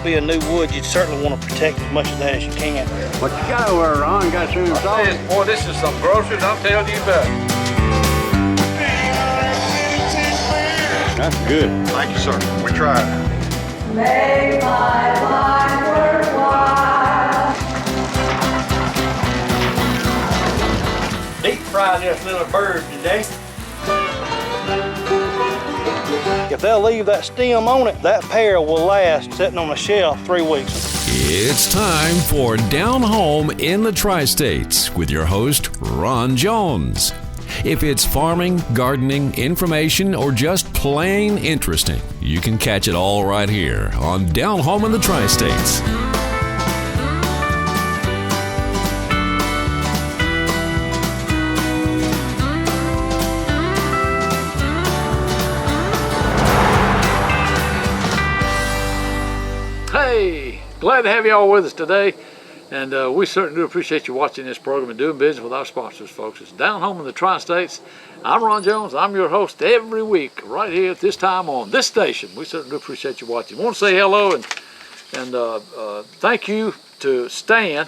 to be a new wood, you'd certainly want to protect as much of that as you can. What you got over there, Ron? Got some salt? Boy, this is some groceries, I'm telling you about. That's good. Thank you, sir. We tried. Make my life worthwhile. Deep fry this little bird today. If they'll leave that stem on it, that pear will last sitting on the shelf 3 weeks. It's time for Down Home in the Tri-States with your host, Ron Jones. If it's farming, gardening, information, or just plain interesting, you can catch it all right here on Down Home in the Tri-States. Hey, glad to have you all with us today. And we certainly do appreciate you watching this program and doing business with our sponsors, folks. It's Down Home in the Tri-States. I'm Ron Jones. I'm your host every week right here at this time on this station. We certainly do appreciate you watching. I want to say hello and thank you to Stan.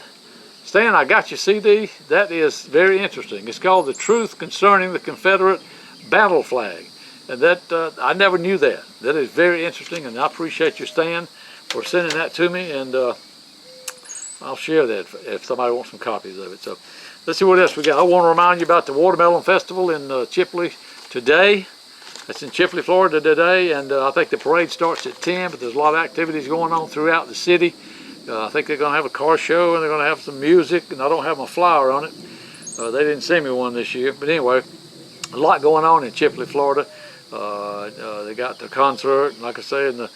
Stan, I got your CD. That is very interesting. It's called The Truth Concerning the Confederate Battle Flag. And that I never knew that. That is very interesting, and I appreciate you, Stan, for sending that to me. And I'll share that if somebody wants some copies of it. So let's see what else we got. I want to remind you about the Watermelon Festival in Chipley today. That's in Chipley, Florida today, and I think the parade starts at 10, but there's a lot of activities going on throughout the city. I think they're going to have a car show, and they're going to have some music, and I don't have my flyer on it. They didn't send me one this year, but anyway, a lot going on in Chipley, Florida. They got the concert, and like I say, and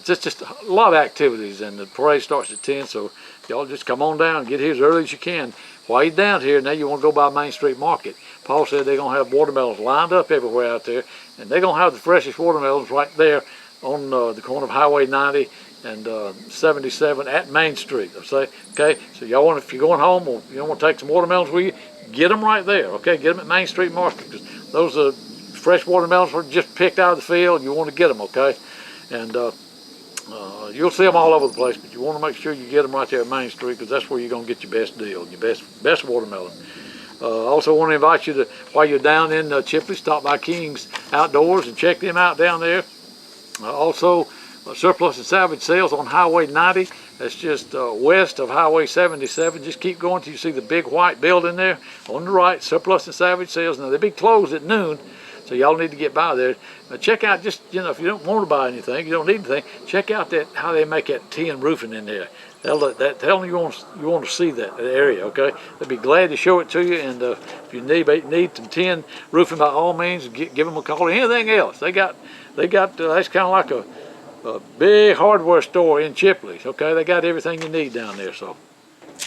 just a lot of activities, and the parade starts at 10, so y'all just come on down and get here as early as you can. While you're down here, now you want to go by Main Street Market. Paul said they're going to have watermelons lined up everywhere out there, and they're going to have the freshest watermelons right there on the corner of Highway 90 and 77 at Main Street. Okay, so y'all want, if you're going home or you want to take some watermelons with you, get them right there. Okay, get them at Main Street Market, because those are fresh watermelons are just picked out of the field. You want to get them, okay? And you'll see them all over the place, but you want to make sure you get them right there at Main Street, because that's where you're going to get your best deal, your best watermelon. Also want to invite you to, while you're down in Chipley, stop by King's Outdoors and check them out down there. Also, surplus and salvage sales on Highway 90. That's just west of Highway 77. Just keep going till you see the big white building there on the right, surplus and salvage sales. Now, they'll be closed at noon, so y'all need to get by there. Check out, just, you know, if you don't want to buy anything, you don't need anything, check out that how they make that tin roofing in there. Tell them you want to see that area, okay? They'll be glad to show it to you, and if you need some tin roofing, by all means, give them a call. Anything else, they got that's kind of like a big hardware store in Chipley, okay? They got everything you need down there. So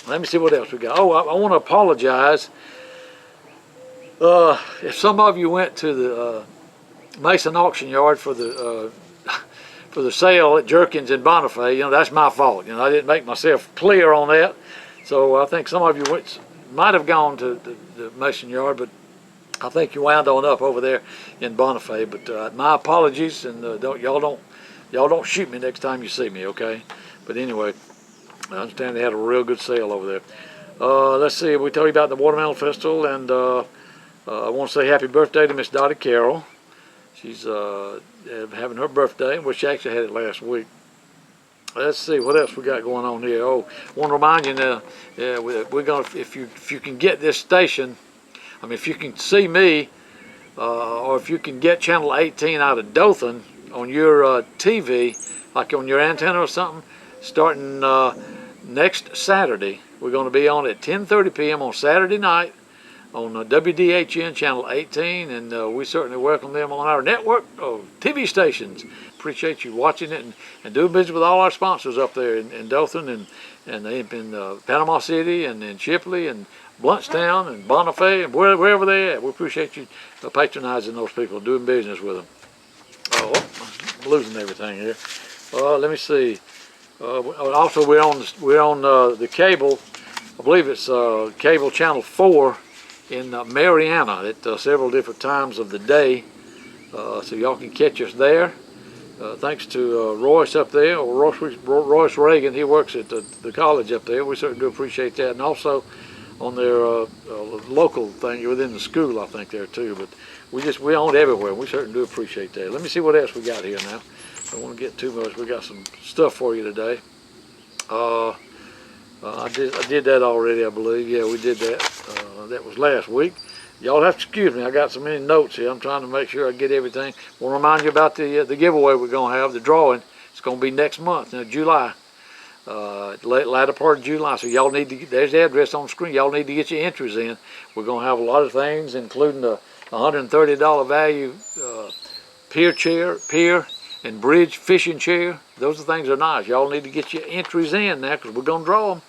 let me see what else we got. Oh, I want to apologize. If some of you went to the Mason auction yard for the sale at Jerkins in Bonifay, you know, that's my fault. You know, I didn't make myself clear on that. So I think some of you might have gone to the Mason yard, but I think you wound on up over there in Bonifay. But my apologies, and y'all don't shoot me next time you see me, okay? But anyway, I understand they had a real good sale over there. Let's see, we told you about the Watermelon Festival, and I want to say happy birthday to Miss Dottie Carroll. She's having her birthday, well, she actually had it last week. Let's see what else we got going on here. Oh, I want to remind you now, we're gonna, if you can get this station, I mean, if you can see me, or if you can get channel 18 out of Dothan on your TV, like on your antenna or something, starting next Saturday, we're going to be on at 10:30 p.m. on Saturday night on WDHN channel 18, and we certainly welcome them on our network of TV stations. Appreciate you watching it and doing business with all our sponsors up there in Dothan and in Panama City and in Chipley and Bluntstown and Bonifay and wherever they're at. We appreciate you patronizing those people, doing business with them. Oh, I'm losing everything here. Let me see. Also, we're on the cable. I believe it's cable channel 4 in Marianna at several different times of the day, so y'all can catch us there. thanks to Royce up there, or Royce Reagan. He works at the college up there. We certainly do appreciate that. And also on their local thing within the school, I think, there too. But we own it everywhere. We certainly do appreciate that. Let me see what else we got here now. I don't want to get too much. We got some stuff for you today. I did that already, I believe. Yeah, we did that. That was last week. Y'all have to excuse me. I got so many notes here. I'm trying to make sure I get everything. I want to remind you about the giveaway we're going to have, the drawing. It's going to be next month, July. Latter part of July. So y'all need to, there's the address on the screen. Y'all need to get your entries in. We're going to have a lot of things, including the $130 value pier and bridge fishing chair. Those are things that are nice. Y'all need to get your entries in now, because we're going to draw them.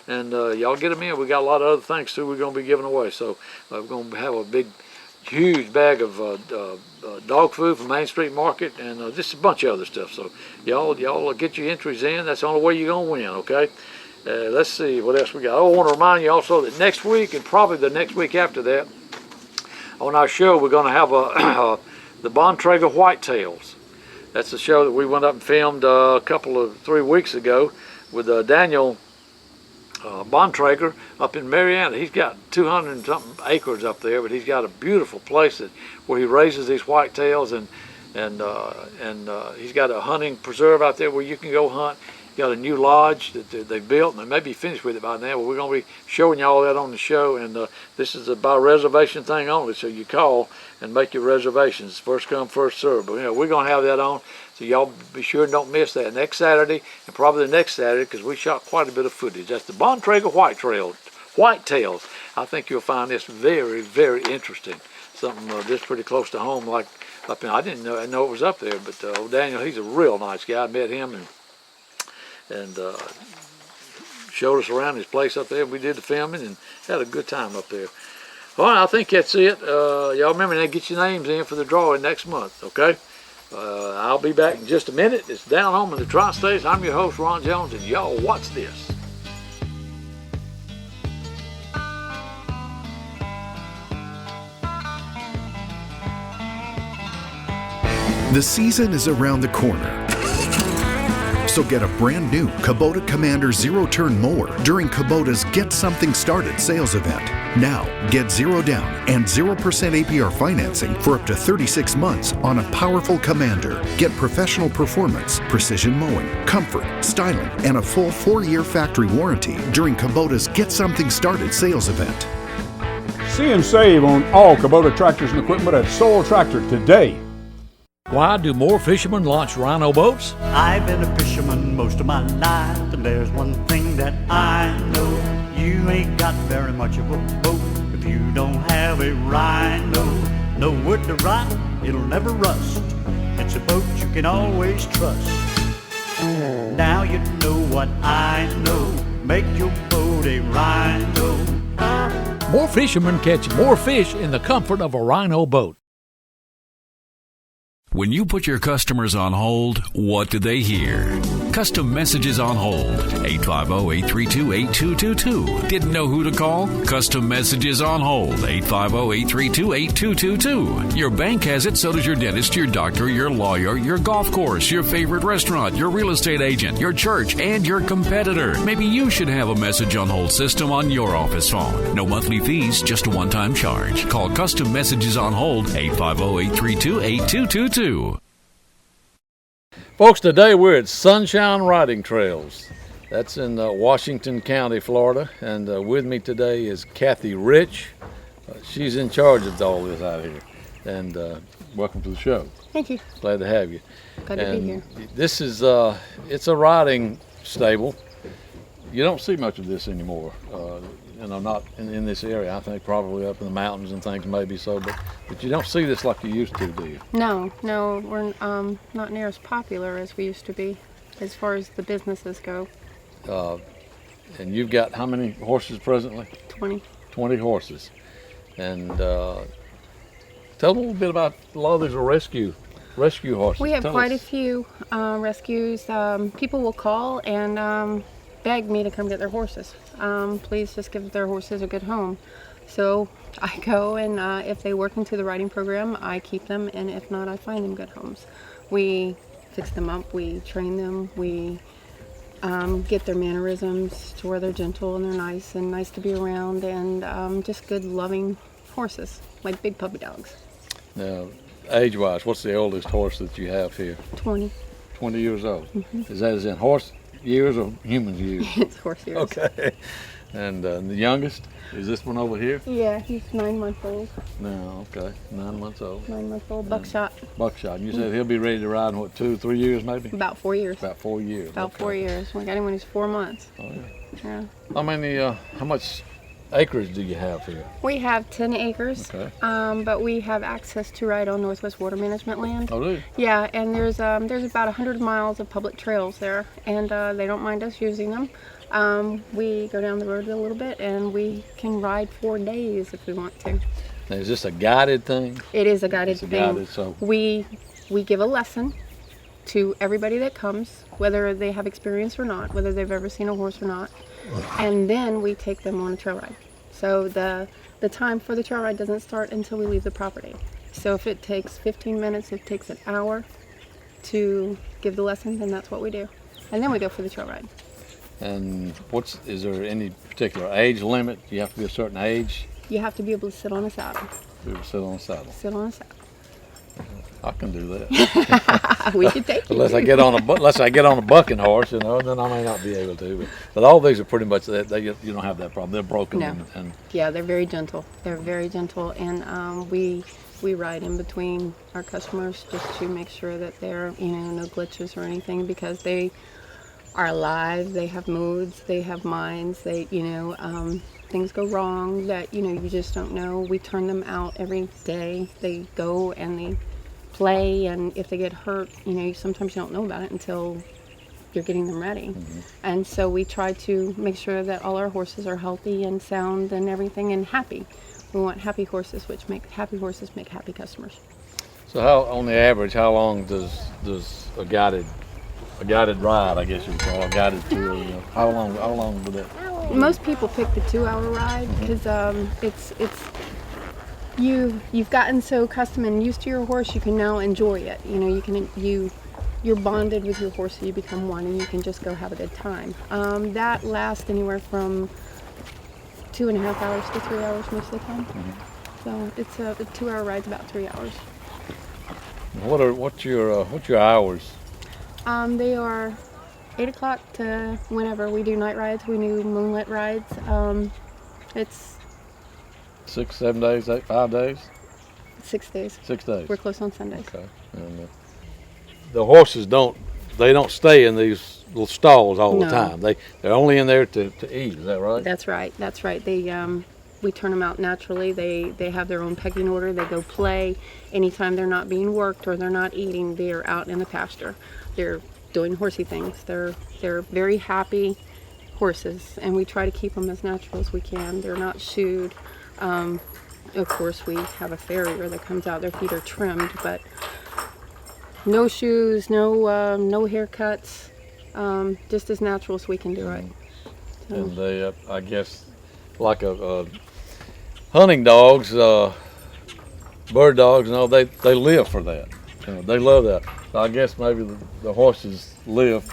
And y'all get them in. We got a lot of other things too we're going to be giving away. So we're going to have a big, huge bag of dog food from Main Street Market, and just a bunch of other stuff. So y'all get your entries in. That's the only way you're going to win, okay? Let's see what else we got. I want to remind you also that next week, and probably the next week after that, on our show, we're going to have the Bontrager Whitetails. That's the show that we went up and filmed 3 weeks ago with Daniel Bontrager up in Marianna. He's got 200 and something acres up there, but he's got a beautiful place where he raises these whitetails, and he's got a hunting preserve out there where you can go hunt. He's got a new lodge that they built, and they may be finished with it by now, but we're going to be showing you all that on the show. And this is a by reservation thing only, so you call and make your reservations. First come, first serve. But we're going to have that on, so y'all be sure and don't miss that next Saturday, and probably the next Saturday, because we shot quite a bit of footage. That's the Bontrager Whitetails. I think you'll find this very, very interesting. Something just pretty close to home, like up in, I didn't know it was up there, but old Daniel, he's a real nice guy. I met him and showed us around his place up there. We did the filming and had a good time up there. All right, I think that's it. Y'all remember to get your names in for the drawing next month, okay? I'll be back in just a minute. It's Down Home in the Tri-States. I'm your host, Ron Jones, and y'all watch this. The season is around the corner. So get a brand new Kubota Commander zero-turn mower during Kubota's Get Something Started sales event. Now, get zero down and 0% APR financing for up to 36 months on a powerful Commander. Get professional performance, precision mowing, comfort, styling, and a full 4-year factory warranty during Kubota's Get Something Started sales event. See and save on all Kubota tractors and equipment at Soul Tractor today. Why do more fishermen launch Rhino boats? I've been a fisherman most of my life, and there's one thing that I know. You ain't got very much of a boat if you don't have a Rhino. No wood to rot, it'll never rust. It's a boat you can always trust. Now you know what I know. Make your boat a Rhino. More fishermen catch more fish in the comfort of a Rhino boat. When you put your customers on hold, what do they hear? Custom Messages on Hold. 850-832-8222. Didn't know who to call? Custom Messages on Hold. 850-832-8222. Your bank has it, so does your dentist, your doctor, your lawyer, your golf course, your favorite restaurant, your real estate agent, your church, and your competitor. Maybe you should have a message on hold system on your office phone. No monthly fees, just a one-time charge. Call Custom Messages on Hold. 850-832-8222. Folks, today we're at Sunshine Riding Trails. That's in Washington County, Florida. And with me today is Kathy Rich. She's in charge of all this out here. And welcome to the show. Thank you. Glad to have you. Glad to be here. This is, it's a riding stable. You don't see much of this anymore. Not in this area. I think probably up in the mountains and things maybe so, but you don't see this like you used to, do you? No, we're not near as popular as we used to be as far as the businesses go. And you've got how many horses presently? 20. 20 horses. And tell a little bit about a lot of these are rescue horses. We have quite a few rescues. People will call and beg me to come get their horses. Please just give their horses a good home. So I go and if they work into the riding program, I keep them, and if not, I find them good homes. We fix them up, we train them, we get their mannerisms to where they're gentle and they're nice to be around, and just good, loving horses, like big puppy dogs. Now, age-wise, what's the oldest horse that you have here? 20. 20 years old. Is that as in horse years or human years? It's horse years. Okay. And the youngest, is this one over here? Yeah, he's 9 months old. No, okay, 9 months old. 9 months old, Buckshot. Buckshot. You said he'll be ready to ride in what, 2 or 3 years maybe? About 4 years. About 4 years. About okay. 4 years. We got him when he's 4 months. Oh yeah. Yeah. How many? How much acreage do you have here? We have 10 acres, Okay. but we have access to ride on Northwest Water Management land. Oh, do you? Yeah, and there's about 100 miles of public trails there, and they don't mind us using them. We go down the road a little bit, and we can ride 4 days if we want to. Now, is this a guided thing? It is a guided It's a thing. guided, so- We give a lesson to everybody that comes, whether they have experience or not, whether they've ever seen a horse or not, and then we take them on a trail ride. So the time for the trail ride doesn't start until we leave the property. So if it takes 15 minutes, if it takes an hour to give the lesson, then that's what we do. And then we go for the trail ride. And is there any particular age limit? You have to be a certain age You have to be able to sit on a saddle. to sit on a saddle. Sit on a saddle. I can do that. We can take you. unless I get on a bucking horse, then I may not be able to. But all these are pretty much that. You don't have that problem. They're broken. No. And Yeah, they're very gentle. They're very gentle, and we ride in between our customers just to make sure that there are no glitches or anything, because they are alive. They have moods. They have minds. They things go wrong that you just don't know. We turn them out every day. They go and they play, and if they get hurt, sometimes you don't know about it until you're getting them ready. And so we try to make sure that all our horses are healthy and sound and everything, and happy. We want happy horses, which make happy customers. so, on the average, how long does a guided ride, I guess you would call it, a guided tour? How long would that? Most people pick the 2-hour ride because you've gotten so accustomed and used to your horse, you can now enjoy it. You're bonded with your horse, so you become one, and you can just go have a good time. That lasts anywhere from 2.5 hours to 3 hours most of the time. So it's a 2-hour ride's about 3 hours. What's your hours? They are 8 o'clock to whenever. We do night rides, we do moonlit rides. It's 6, 7 days, 5 days? 6 days. 6 days. We're closed on Sundays. Okay. And the horses don't stay in these little stalls all the No. time. They're only in there to eat. Is that right? That's right. That's right. We turn them out naturally. They have their own pecking order. They go play. Anytime they're not being worked or they're not eating, they're out in the pasture. They're doing horsey things. They're very happy horses, and we try to keep them as natural as we can. They're not shoed. Of course, we have a farrier that comes out. Their feet are trimmed, but no shoes, no haircuts. Just as natural as we can do it. And they, I guess, like hunting dogs, bird dogs, they live for that. They love that. So I guess maybe the horses live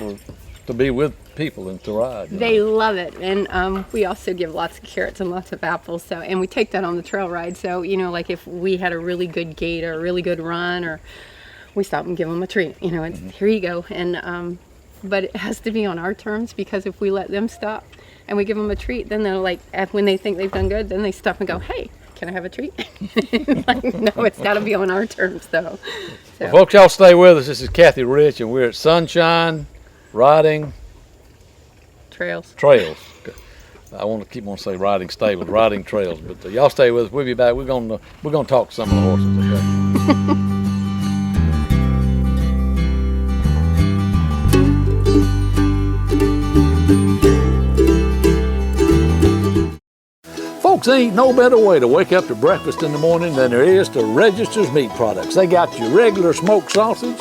to be with people and to ride. They love it, and we also give lots of carrots and lots of apples. So, and we take that on the trail ride. So, like if we had a really good gait or a really good run, or we stop and give them a treat. It's here you go. And but it has to be on our terms, because if we let them stop and we give them a treat, then they're like, when they think they've done good, then they stop and go, "Hey, can I have a treat?" Like, no, it's got to be on our terms, though. So. Well, folks, y'all stay with us. This is Kathy Rich, and we're at Sunshine Riding Trails. I want to keep on saying riding stables, riding trails, but y'all stay with us. We'll be back. We're gonna talk to some of the horses. Okay. Folks, ain't no better way to wake up to breakfast in the morning than there is to Register's Meat Products. They got your regular smoked sausage,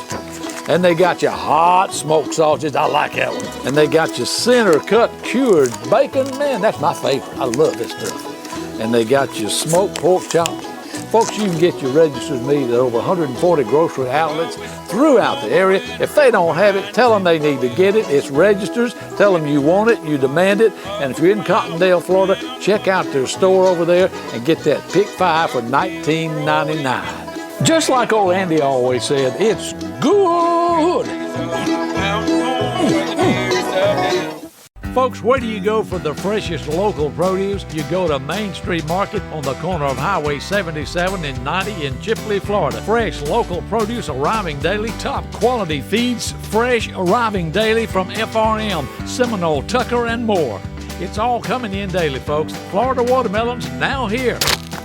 and they got your hot smoked sausage. I like that one. And they got your center cut cured bacon. Man, that's my favorite. I love this stuff. And they got your smoked pork chop. Folks, you can get your registered meat at over 140 grocery outlets throughout the area. If they don't have it, tell them they need to get it. It's Registers. Tell them you want it, you demand it. And if you're in Cottondale, Florida, check out their store over there and get that Pick 5 for $19.99. Just like old Andy always said, it's good. Folks, where do you go for the freshest local produce? You go to Main Street Market on the corner of Highway 77 and 90 in Chipley, Florida. Fresh local produce arriving daily, top quality feeds, fresh arriving daily from FRM, Seminole, Tucker, and more. It's all coming in daily, folks. Florida watermelons now here.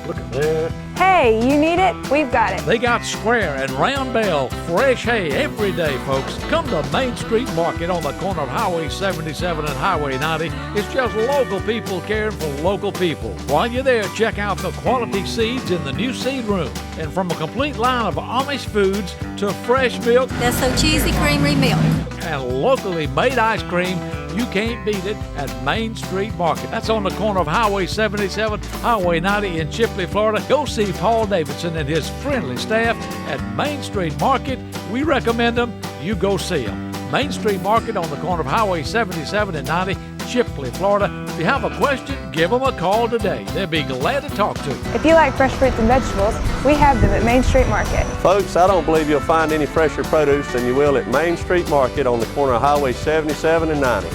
Look at there. Hey, you need it? We've got it. They got square and round bale, fresh hay every day, folks. Come to Main Street Market on the corner of Highway 77 and Highway 90. It's just local people caring for local people. While you're there, check out the quality seeds in the new seed room. And from a complete line of Amish foods to fresh milk. That's so cheesy, creamy milk. And locally made ice cream, you can't beat it at Main Street Market. That's on the corner of Highway 77, Highway 90 in Chipley, Florida. Go see Paul Davidson and his friendly staff at Main Street Market. We recommend them. You go see them. Main Street Market on the corner of Highway 77 and 90, Chipley, Florida. If you have a question, give them a call today. They'll be glad to talk to you. If you like fresh fruits and vegetables, we have them at Main Street Market. Folks, I don't believe you'll find any fresher produce than you will at Main Street Market on the corner of Highway 77 and 90.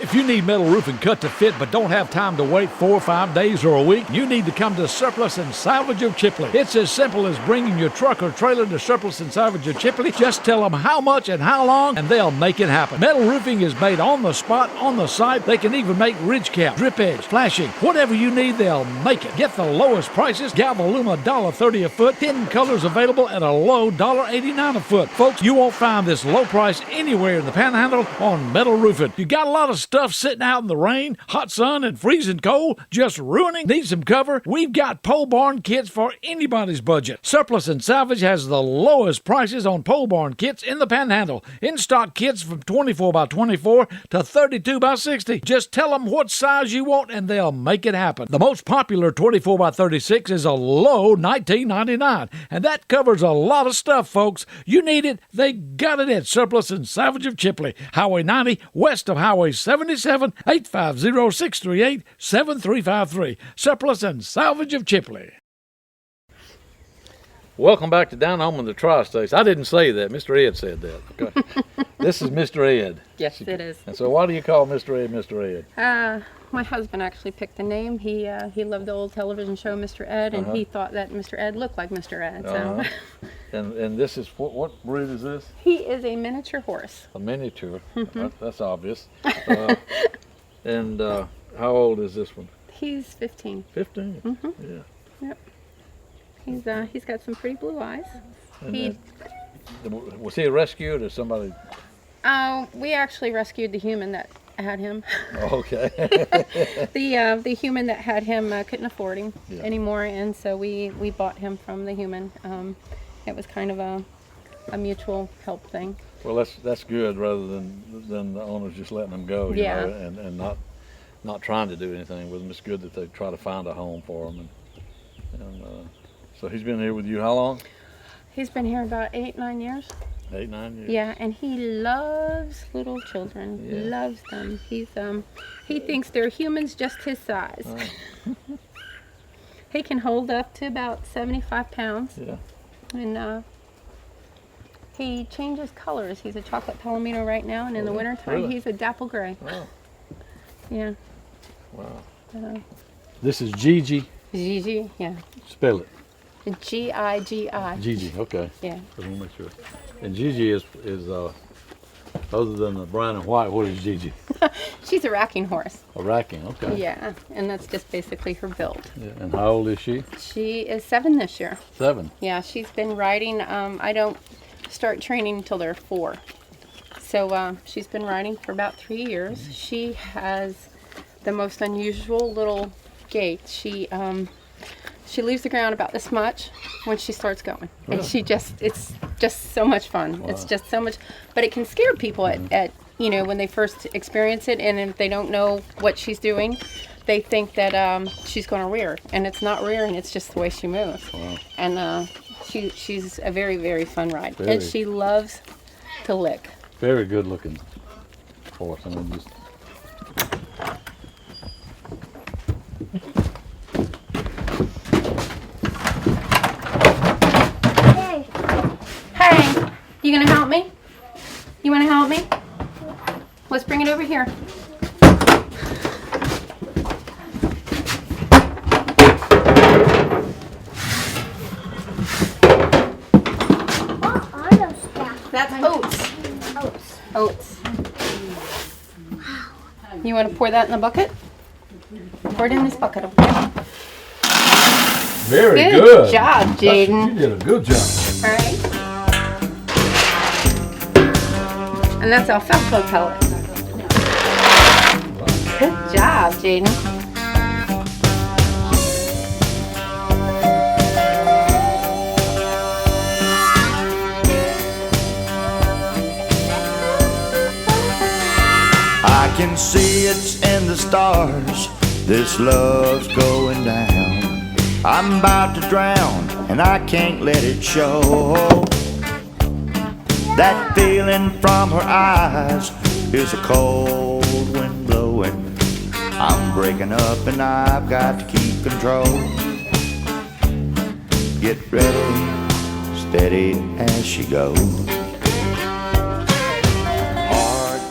If you need metal roofing cut to fit but don't have time to wait 4 or 5 days or a week, you need to come to Surplus and Salvage of Chipley. It's as simple as bringing your truck or trailer to Surplus and Salvage of Chipley. Just tell them how much and how long, and they'll make it happen. Metal roofing is made on the spot, on the site. They can even make ridge cap, drip edge, flashing. Whatever you need, they'll make it. Get the lowest prices. Galvalume $1.30 a foot. Hidden colors available at a low $1.89 a foot. Folks, you won't find this low price anywhere in the Panhandle on metal roofing. You got a lot of stuff sitting out in the rain, hot sun, and freezing cold, just ruining? Need some cover? We've got pole barn kits for anybody's budget. Surplus and Salvage has the lowest prices on pole barn kits in the Panhandle. In-stock kits from 24 by 24 to 32 by 60. Just tell them what size you want and they'll make it happen. The most popular 24 by 36 is a low $19.99, and that covers a lot of stuff, folks. You need it, they got it at Surplus and Salvage of Chipley, Highway 90, west of Highway 77, 850-638-7353. Surplus and Salvage of Chipley. Welcome back to Down Home in the Tri-States. I didn't say that. Mr. Ed said that. Okay. This is Mr. Ed. Yes, it is. And so why do you call Mr. Ed Mr. Ed? My husband actually picked the name. He loved the old television show Mr. Ed, and he thought that Mr. Ed looked like Mr. Ed. So. And this is, what breed is this? He is a miniature horse. A miniature. That's obvious. And how old is this one? He's 15. 15? Yeah. Yep. He's got some pretty blue eyes. Was he rescued or somebody? We actually rescued the human that had him. Okay. The human that had him couldn't afford him anymore, and so we bought him from the human. It was kind of a mutual help thing. Well, that's good, rather than the owners just letting them go, you know, and not trying to do anything with them. It's good that they try to find a home for them. And so he's been here with you how long? He's been here about 8-9 years. 8-9 years. Yeah, and he loves little children. Yeah. Loves them. He thinks they're humans just his size. Oh. He can hold up to about 75 pounds. Yeah. And he changes colors. He's a chocolate palomino right now, and in the wintertime he's a dapple gray. Oh. Yeah. Wow. This is Gigi. Gigi, yeah. Spell it. G-I-G-I. Gigi, okay. Yeah. I want to make sure. And Gigi is other than the brown and white, what is Gigi? She's a racking horse. A racking, okay. Yeah, and that's just basically her build. Yeah. And how old is she? She is 7 this year. 7? Yeah, she's been riding. I don't start training until they're 4. So she's been riding for about 3 years. She has the most unusual little gait. She leaves the ground about this much when she starts going. And it's just so much fun. Wow. It's just so much, but it can scare people at you know, when they first experience it, and if they don't know what she's doing, they think that she's going to rear, and it's not rearing, it's just the way she moves. Wow. And she's a very, very fun ride. Very. And she loves to lick. Very good looking horse. I mean, just Hey, you gonna help me? You wanna help me? Let's bring it over here. What are those stuff? That's oats. Oats. Oats. You wanna pour that in the bucket? Pour it in this bucket over there. very Good good. job, Jaden. You did a good job. All right. And that's alfalfa pellet. Good job, Jaden. I can see it's in the stars, this love's going down. I'm about to drown and I can't let it show. That feeling from her eyes is a cold wind blowing. I'm breaking up and I've got to keep control. Get ready, steady as she goes.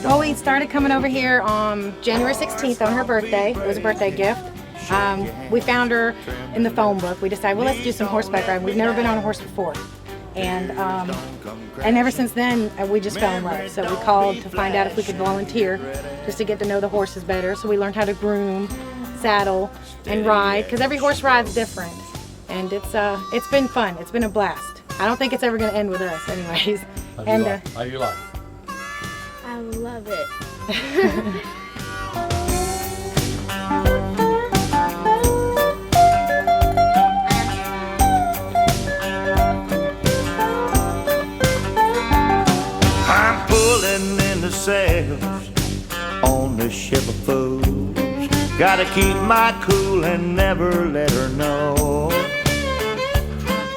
Well, we started coming over here on January 16th on her birthday. It was a birthday gift. We found her in the phone book. We decided, well, let's do some horseback riding. We've never been on a horse before. And ever since then, we just fell in love. So we called to find out if we could volunteer just to get to know the horses better. So we learned how to groom, saddle, and ride, because every horse ride's different. And it's been fun. It's been a blast. I don't think it's ever going to end with us anyways. How do you like it? I love it. I'm pulling in the sails on the ship of fools. Gotta keep my cool and never let her know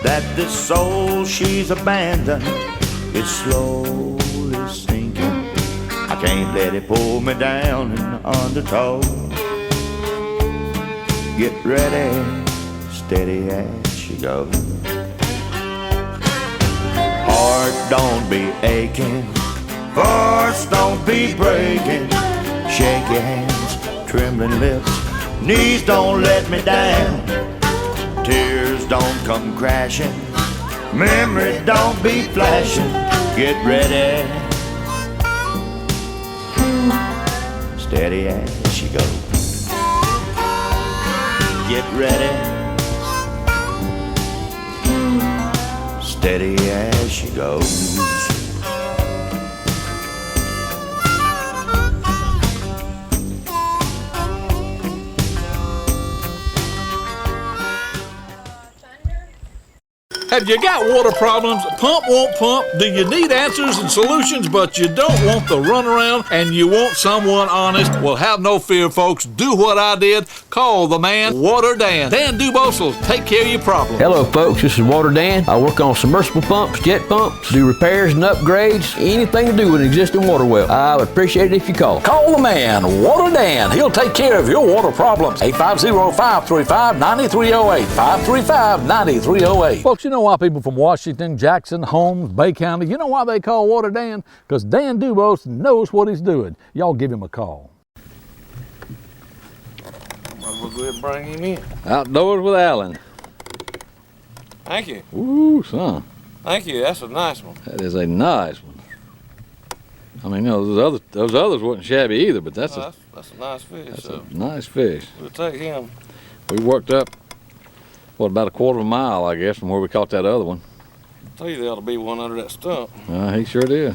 that this soul she's abandoned is slowly sinking. I can't let it pull me down in the undertow. Get ready, steady as she goes. Heart don't be aching, horse don't be breaking. Shake your hands, trembling lips, knees don't let me down. Tears don't come crashing, memory don't be flashing. Get ready, steady as she goes. Get ready, steady as she goes. Have you got water problems? Pump won't pump? Do you need answers and solutions, but you don't want the runaround and you want someone honest? Well, have no fear, folks. Do what I did. Call the man, Water Dan. Dan Dubose will take care of your problem. Hello, folks. This is Water Dan. I work on submersible pumps, jet pumps, do repairs and upgrades, anything to do with an existing water well. I would appreciate it if you call. Call the man, Water Dan. He'll take care of your water problems. 850-535-9308. 535-9308. Folks, you know why people from Washington, Jackson, Holmes, Bay County, you know why they call Water Dan? Because Dan Dubose knows what he's doing. Y'all give him a call. We'll go ahead and bring him in. Outdoors with Alan. Thank you. Ooh, son. Thank you. That's a nice one. That is a nice one. I mean, you know, those others wasn't shabby either, but that's a nice fish. That's a nice fish. We'll take him. We worked up, what, about a quarter of a mile, I guess, from where we caught that other one. I tell you, there ought to be one under that stump. He sure did.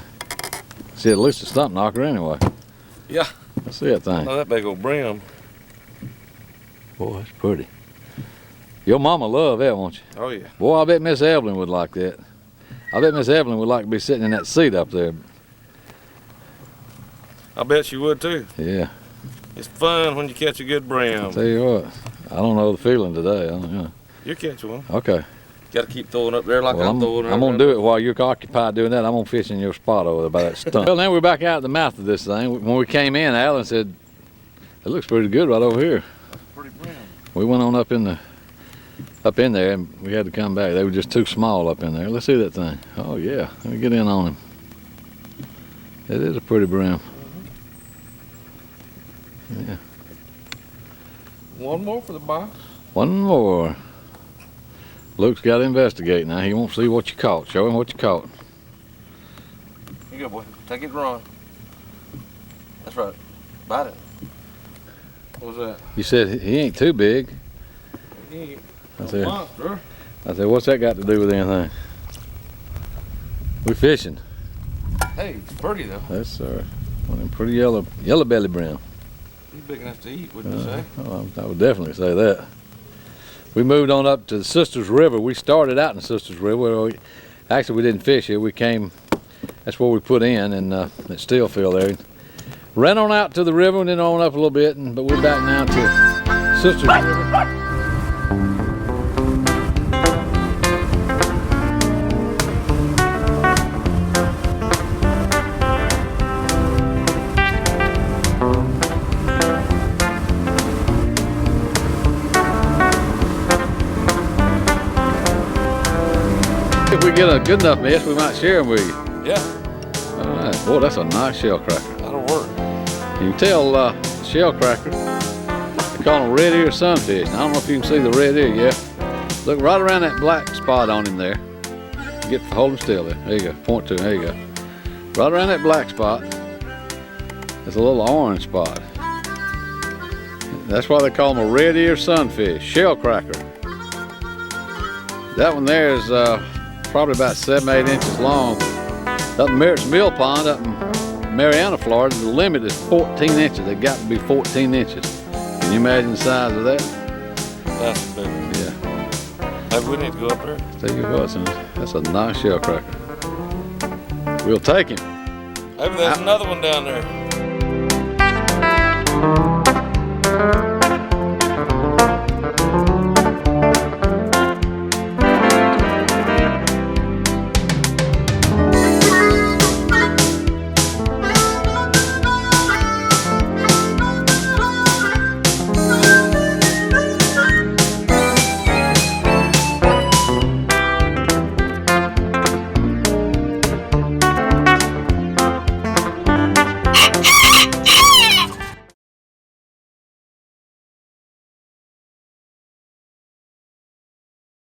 See, at least a stump knocker anyway. Yeah. Let's see that thing. Oh, that big old brim. Boy, that's pretty. Your mama love that, won't you? Oh, yeah. Boy, I bet Miss Evelyn would like that. I bet Miss Evelyn would like to be sitting in that seat up there. I bet you would too. Yeah. It's fun when you catch a good brim. Tell you what, I don't know the feeling today. I don't know. You'll catch one. Okay. Got to keep throwing up there like I'm throwing. I'm gonna do it while you're occupied doing that. I'm gonna fish in your spot over there by that stump. Well, now we're back out at the mouth of this thing. When we came in, Alan said, "It looks pretty good right over here." That's pretty brim. We went on up in there, and we had to come back. They were just too small up in there. Let's see that thing. Oh yeah, let me get in on him. It is a pretty brim. Yeah. One more for the box. One more. Luke's got to investigate now. He won't see what you caught. Show him what you caught. Here you go, boy. Take it and run. That's right. Bite it. What was that? You said he ain't too big. He ain't I a said, monster. what's that got to do with anything? We fishing. Hey, it's pretty though. That's one of them pretty yellow belly brim. He's big enough to eat, wouldn't you say? Oh, I would definitely say that. We moved on up to the Sisters River. We started out in the Sisters River. Actually, we didn't fish here. We came, that's where we put in, and it's still filled there. Ran on out to the river and then on up a little bit, but we're back now to Sisters River. If we get a good enough mess, we might share them with you. Yeah. All right. Boy, that's a nice shell cracker. That'll work. You can tell shell cracker, they call them red ear sunfish. Now, I don't know if you can see the red ear yet. Look right around that black spot on him there. Hold him still there. There you go. Point to him. There you go. Right around that black spot, there's a little orange spot. That's why they call them a red ear sunfish, shell cracker. That one there is probably about 7-8 inches long. Up in Merritt's Mill Pond up in Marianna, Florida, the limit is 14 inches. They got to be 14 inches. Can you imagine the size of that? That's big. Yeah. Maybe we need to go up there. Tell you what, son, that's a nice shell cracker. We'll take him. Maybe there's another one down there.